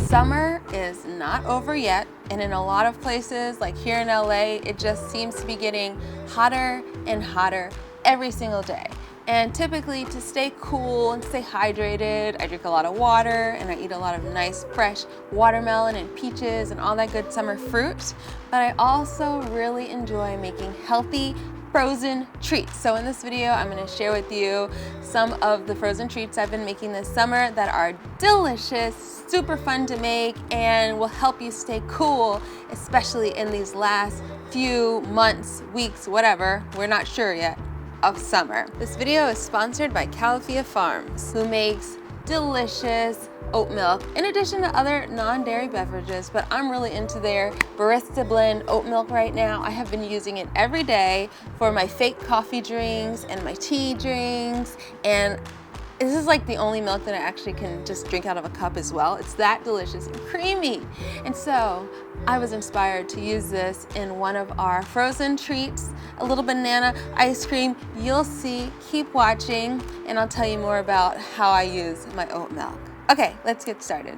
Summer is not over yet, and in a lot of places, like here in LA, it just seems to be getting hotter and hotter every single day. And typically, to stay cool and stay hydrated, I drink a lot of water and I eat a lot of nice fresh watermelon and peaches and all that good summer fruit. But I also really enjoy making healthy frozen treats. So in this video, I'm gonna share with you some of the frozen treats I've been making this summer that are delicious, super fun to make, and will help you stay cool, especially in these last few months, weeks, whatever, we're not sure yet, of summer. This video is sponsored by Califia Farms, who makes delicious oat milk in addition to other non-dairy beverages, but I'm really into their Barista blend oat milk right now. I have been using it every day for my fake coffee drinks and my tea drinks, and this is like the only milk that I actually can just drink out of a cup as well. It's that delicious and creamy. And so I was inspired to use this in one of our frozen treats, a little banana ice cream. You'll see, keep watching, and I'll tell you more about how I use my oat milk. Okay, let's get started.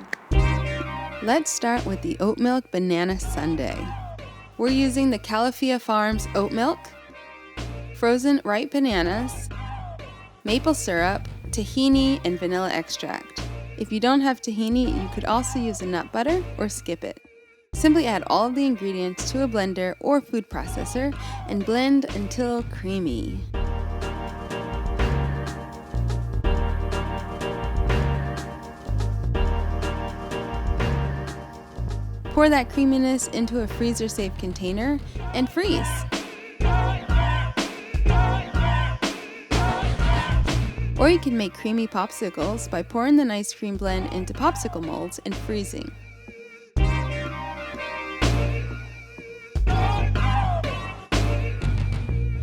Let's start with the oat milk banana sundae. We're using the Califia Farms oat milk, frozen ripe bananas, maple syrup, tahini, and vanilla extract. If you don't have tahini, you could also use a nut butter or skip it. Simply add all of the ingredients to a blender or food processor and blend until creamy. Pour that creaminess into a freezer-safe container and freeze. Or you can make creamy popsicles by pouring the ice cream blend into popsicle molds and freezing.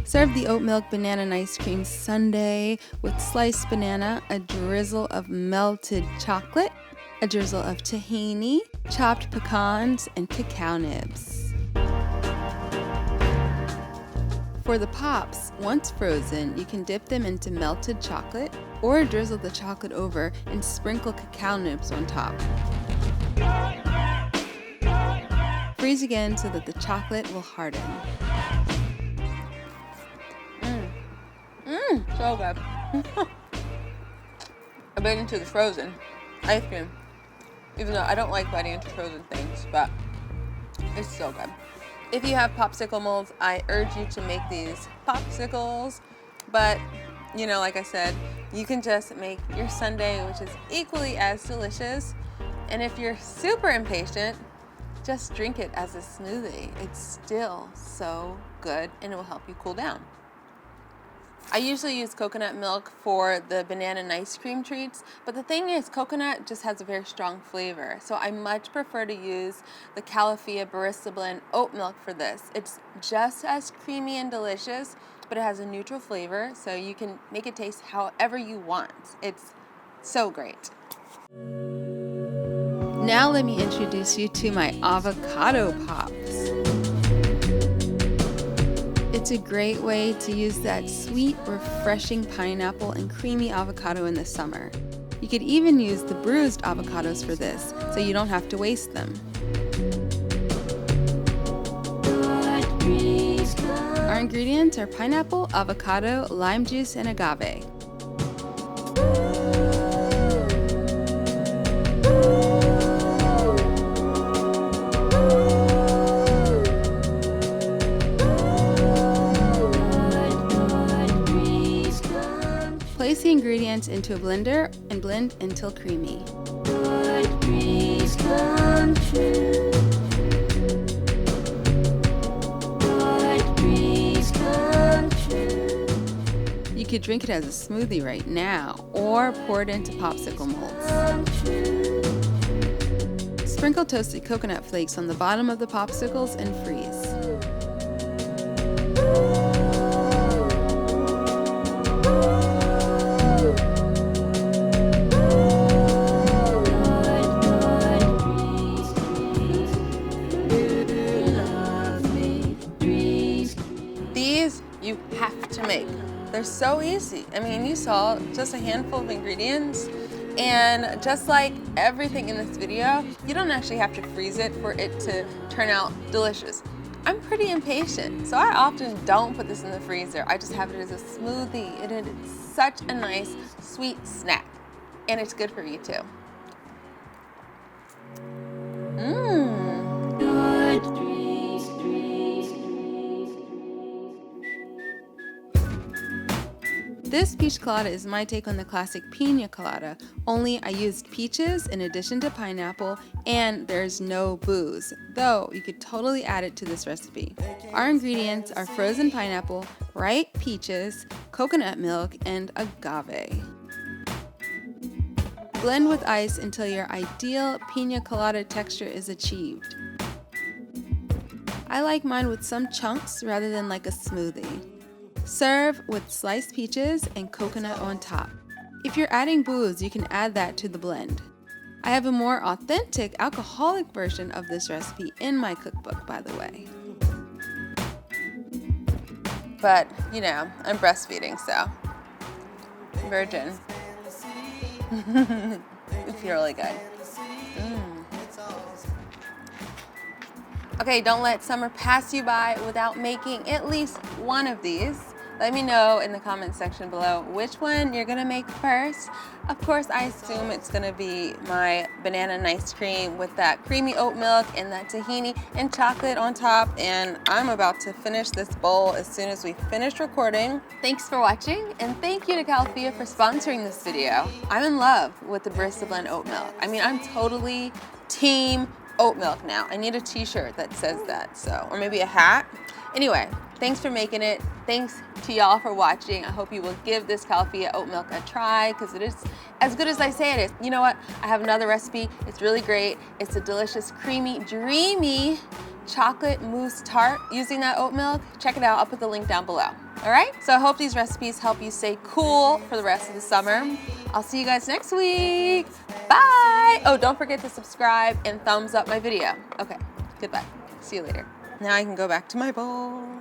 Serve the oat milk banana ice cream sundae with sliced banana, a drizzle of melted chocolate, a drizzle of tahini, chopped pecans, and cacao nibs. For the pops, once frozen, you can dip them into melted chocolate or drizzle the chocolate over and sprinkle cacao nibs on top. Freeze again so that the chocolate will harden. So good. I bit into the frozen ice cream, even though I don't like biting into frozen things, but it's so good. If you have popsicle molds, I urge you to make these popsicles, but you know, like I said, you can just make your sundae, which is equally as delicious. And if you're super impatient, just drink it as a smoothie. It's still so good and it will help you cool down. I usually use coconut milk for the banana and ice cream treats, but the thing is, coconut just has a very strong flavor, so I much prefer to use the Califia Barista blend oat milk for this. It's just as creamy and delicious, but it has a neutral flavor, so you can make it taste however you want. It's so great. Now let me introduce you to my Avocado Pops. It's a great way to use that sweet, refreshing pineapple and creamy avocado in the summer. You could even use the bruised avocados for this, so you don't have to waste them. Our ingredients are pineapple, avocado, lime juice, and agave. Place the ingredients into a blender and blend until creamy. You could drink it as a smoothie right now or pour it into popsicle molds. Sprinkle toasted coconut flakes on the bottom of the popsicles and freeze. You have to make. They're so easy. I mean, you saw just a handful of ingredients And just like everything in this video, you don't actually have to freeze it for it to turn out delicious. I'm pretty impatient, so I often don't put this in the freezer. I just have it as a smoothie, and it's such a nice, sweet snack. And it's good for you too. This peach colada is my take on the classic Pina Colada, only I used peaches in addition to pineapple, and there's no booze, though you could totally add it to this recipe. Our ingredients are frozen pineapple, ripe peaches, coconut milk, and agave. Blend with ice until your ideal Pina Colada texture is achieved. I like mine with some chunks rather than like a smoothie. Serve with sliced peaches and coconut on top. If you're adding booze, you can add that to the blend. I have a more authentic alcoholic version of this recipe in my cookbook, by the way. But, you know, I'm breastfeeding, so virgin. It's really good. Okay, don't let summer pass you by without making at least one of these. Let me know in the comments section below which one you're gonna make first. Of course, I assume it's gonna be my banana and ice cream with that creamy oat milk and that tahini and chocolate on top. And I'm about to finish this bowl as soon as we finish recording. Thanks for watching, and thank you to Califia for sponsoring this video. I'm in love with the Barista blend oat milk. I mean, I'm totally team oat milk now. I need a t-shirt that says that, so, or maybe a hat. Anyway, thanks for making it. Thanks to y'all for watching. I hope you will give this Califia oat milk a try, because it is as good as I say it is. You know what? I have another recipe. It's really great. It's a delicious, creamy, dreamy chocolate mousse tart using that oat milk. Check it out. I'll put the link down below. All right? So I hope these recipes help you stay cool for the rest of the summer. I'll see you guys next week. Bye. Oh, don't forget to subscribe and thumbs up my video. Okay, goodbye. See you later. Now I can go back to my bowl.